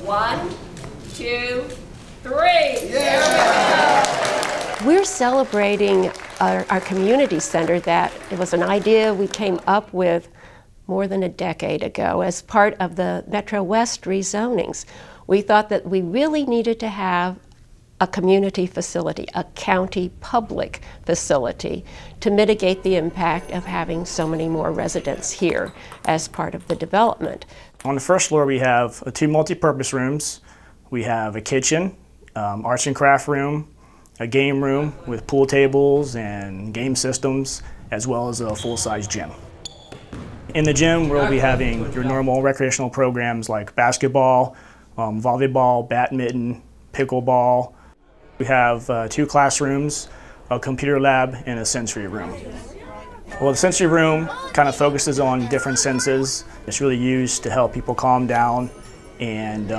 1, 2, 3. There we go. We're celebrating our community center that it was an idea we came up with more than a decade ago as part of the Metro West rezonings. We thought that we really needed to have a community facility, a county public facility, to mitigate the impact of having so many more residents here as part of the development. On the first floor we have 2 multi-purpose rooms. We have a kitchen, arts and craft room, a game room with pool tables and game systems, as well as a full-size gym. In the gym we'll be having your normal recreational programs like basketball, volleyball, badminton, pickleball. We have 2 classrooms, a computer lab, and a sensory room. Well, the sensory room kind of focuses on different senses. It's really used to help people calm down and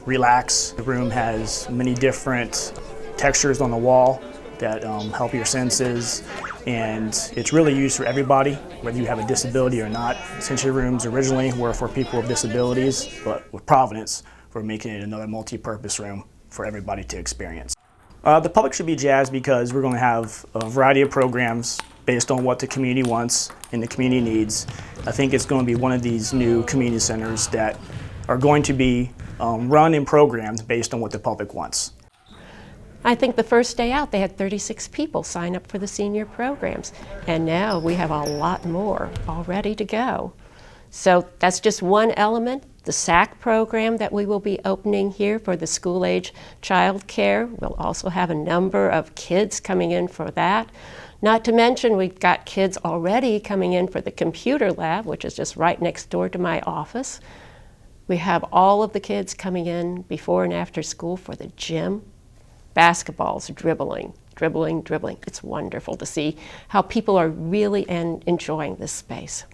relax. The room has many different textures on the wall that help your senses, and it's really used for everybody, whether you have a disability or not. Sensory rooms originally were for people with disabilities, but with Providence, we're making it another multi-purpose room for everybody to experience. The public should be jazzed because we're going to have a variety of programs based on what the community wants and the community needs. I think it's going to be one of these new community centers that are going to be run and programmed based on what the public wants. I think the first day out they had 36 people sign up for the senior programs, and now we have a lot more all ready to go. So that's just one element. The SAC program that we will be opening here for the school-age child care. We'll also have a number of kids coming in for that. Not to mention we've got kids already coming in for the computer lab, which is just right next door to my office. We have all of the kids coming in before and after school for the gym. Basketballs, dribbling. It's wonderful to see how people are really enjoying this space.